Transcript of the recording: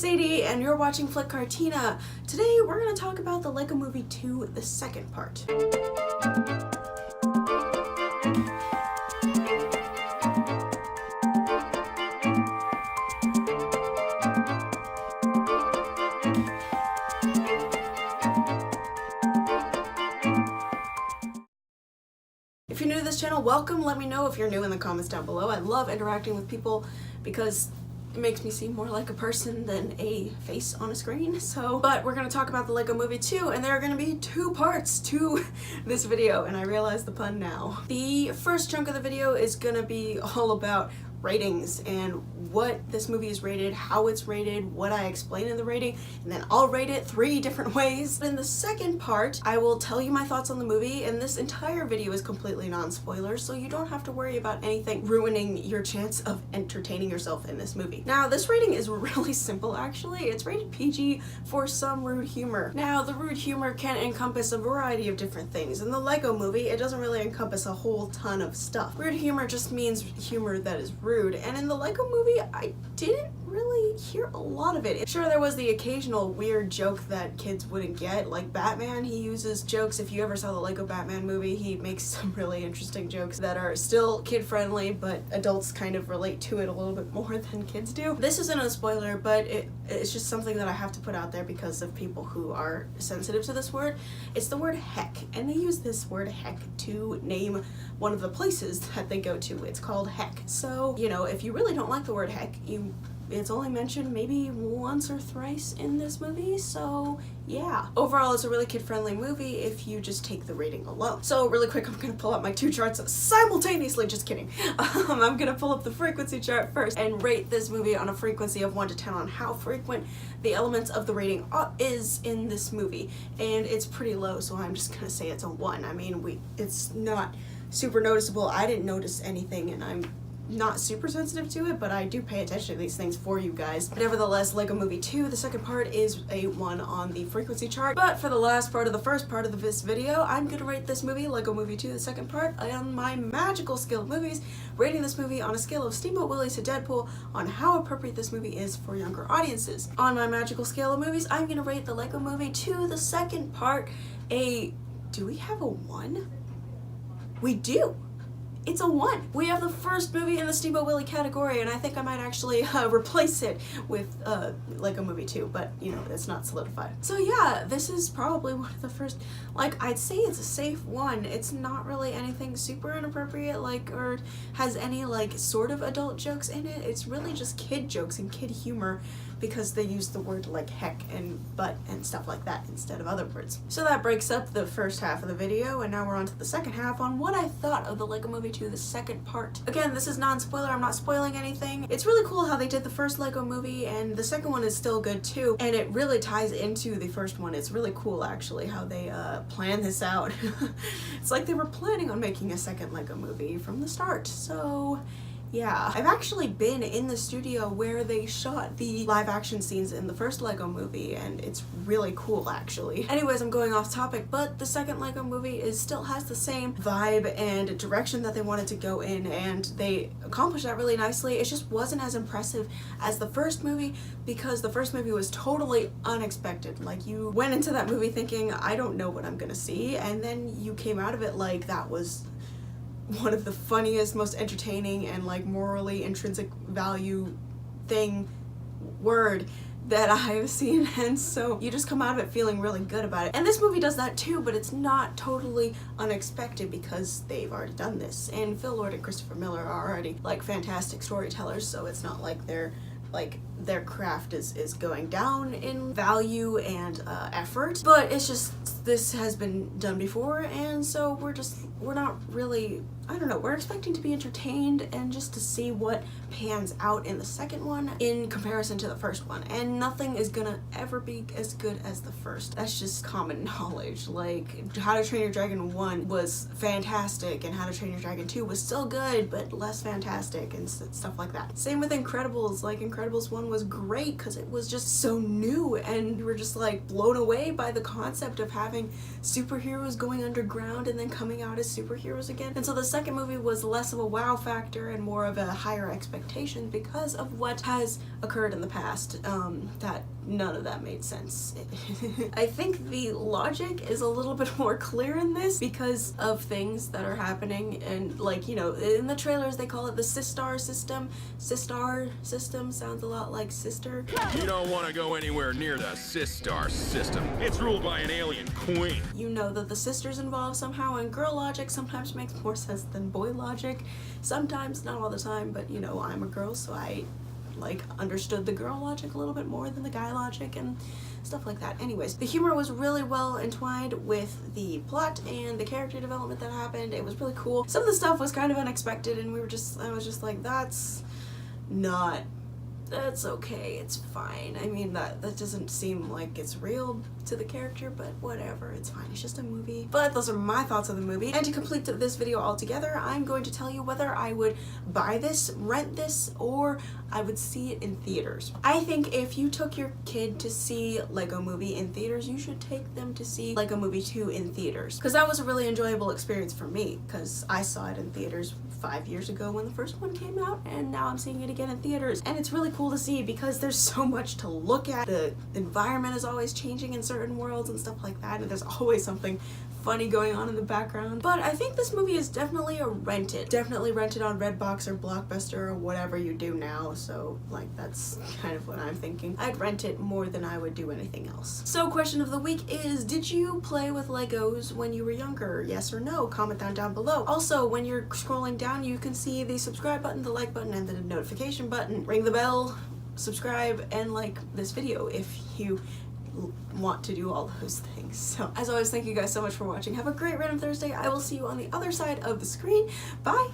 Zadie, and you're watching Flytte Kartina. Today we're going to talk about the Lego Movie 2, the second part. If you're new to this channel, welcome. Let me know if you're new in the comments down below. I love interacting with people because it makes me seem more like a person than a face on a screen. But we're going to talk about the Lego Movie 2, and there are going to be two parts to this video, and I realize the pun now. The first chunk of the video is going to be all about ratings and what this movie is rated, how it's rated, what I explain in the rating, and then I'll rate it 3 different ways. In the second part, I will tell you my thoughts on the movie, and this entire video is completely non-spoiler, so you don't have to worry about anything ruining your chance of entertaining yourself in this movie. Now, this rating is really simple actually. It's rated PG for some rude humor. Now, the rude humor can encompass a variety of different things. In the Lego Movie, it doesn't really encompass a whole ton of stuff. Rude humor just means humor that is rude, and in the Lego Movie, I didn't really hear a lot of it. Sure, there was the occasional weird joke that kids wouldn't get, like Batman. He uses jokes. If you ever saw the Lego Batman movie, he makes some really interesting jokes that are still kid-friendly, but adults kind of relate to it a little bit more than kids do. This isn't a spoiler, but it's just something that I have to put out there because of people who are sensitive to this word. It's the word heck, and they use this word heck to name one of the places that they go to. It's called heck. So, you know, if you really don't like the word heck, it's only mentioned maybe once or thrice in this movie, so yeah. Overall, it's a really kid-friendly movie if you just take the rating alone. So really quick, I'm gonna pull up my 2 charts simultaneously, just kidding. I'm gonna pull up the frequency chart first and rate this movie on a frequency of 1 to 10 on how frequent the elements of the rating is in this movie. And it's pretty low, so I'm just gonna say it's a 1. I mean, it's not super noticeable. I didn't notice anything, and I'm not super sensitive to it, but I do pay attention to these things for you guys. But nevertheless, Lego Movie 2, the second part, is a 1 on the frequency chart. But for the last part of the first part of this video, I'm gonna rate this movie, Lego Movie 2, the second part, on my magical scale of movies, rating this movie on a scale of Steamboat Willie to Deadpool on how appropriate this movie is for younger audiences. On my magical scale of movies, I'm gonna rate the Lego Movie 2, the second part, do we have a 1? We do! It's a 1. We have the first movie in the Steamboat Willie category, and I think I might actually replace it with Lego Movie 2, but you know, it's not solidified. So yeah, this is probably one of the first, like, I'd say it's a safe 1. It's not really anything super inappropriate, like, or has any, like, sort of adult jokes in it. It's really just kid jokes and kid humor because they use the word like heck and butt and stuff like that instead of other words. So that breaks up the first half of the video, and now we're on to the second half on what I thought of the Lego Movie 2, the second part. Again, this is non-spoiler, I'm not spoiling anything. It's really cool how they did the first Lego Movie, and the second one is still good too, and it really ties into the first one. It's really cool actually how they planned this out. It's like they were planning on making a second Lego Movie from the start, so yeah. I've actually been in the studio where they shot the live action scenes in the first Lego Movie, and it's really cool actually. Anyways, I'm going off topic, but the second Lego Movie still has the same vibe and direction that they wanted to go in, and they accomplished that really nicely. It just wasn't as impressive as the first movie because the first movie was totally unexpected. Like, you went into that movie thinking, I don't know what I'm gonna see, and then you came out of it like that was one of the funniest, most entertaining, and like morally intrinsic value word that I've seen, and so you just come out of it feeling really good about it. And this movie does that too, but it's not totally unexpected because they've already done this, and Phil Lord and Christopher Miller are already like fantastic storytellers, so it's not like their craft is going down in value and effort, but it's just this has been done before, and so we're not really, I don't know, we're expecting to be entertained and just to see what pans out in the second one in comparison to the first one, and nothing is gonna ever be as good as the first. That's just common knowledge. Like, How to Train Your Dragon 1 was fantastic, and How to Train Your Dragon 2 was still good but less fantastic, and stuff like that. Same with Incredibles. Like, Incredibles 1 was great because it was just so new, and we were just like blown away by the concept of having superheroes going underground and then coming out as superheroes again. And so the second movie was less of a wow factor and more of a higher expectation because of what has occurred in the past. That none of that made sense. I think the logic is a little bit more clear in this because of things that are happening, and like, you know, in the trailers they call it the Sistar system. Sistar system sounds a lot like sister. You don't want to go anywhere near the Sistar system. It's ruled by an alien queen. You know that the sister's involved somehow, and girl logic sometimes makes more sense than boy logic. Sometimes, not all the time, but you know, I'm a girl, so I like understood the girl logic a little bit more than the guy logic and stuff like that. Anyways, the humor was really well entwined with the plot and the character development that happened. It was really cool. Some of the stuff was kind of unexpected, and I was just like, that's okay, it's fine. I mean, that doesn't seem like it's real to the character, but whatever, it's fine, it's just a movie. But those are my thoughts on the movie, and to complete this video altogether, I'm going to tell you whether I would buy this, rent this, or I would see it in theaters. I think if you took your kid to see Lego Movie in theaters, you should take them to see Lego Movie 2 in theaters, because that was a really enjoyable experience for me, because I saw it in theaters 5 years ago when the first one came out, and now I'm seeing it again in theaters, and it's really cool to see because there's so much to look at. The environment is always changing in certain worlds and stuff like that, and there's always something funny going on in the background. But I think this movie is definitely a rented. Definitely rented on Redbox or Blockbuster or whatever you do now, so like that's kind of what I'm thinking. I'd rent it more than I would do anything else. So question of the week is, did you play with Legos when you were younger? Yes or no? Comment down below. Also, when you're scrolling down, you can see the subscribe button, the like button, and the notification button. Ring the bell, subscribe, and like this video if you want to do all those things. So as always, thank you guys so much for watching. Have a great Random Thursday. I will see you on the other side of the screen. Bye.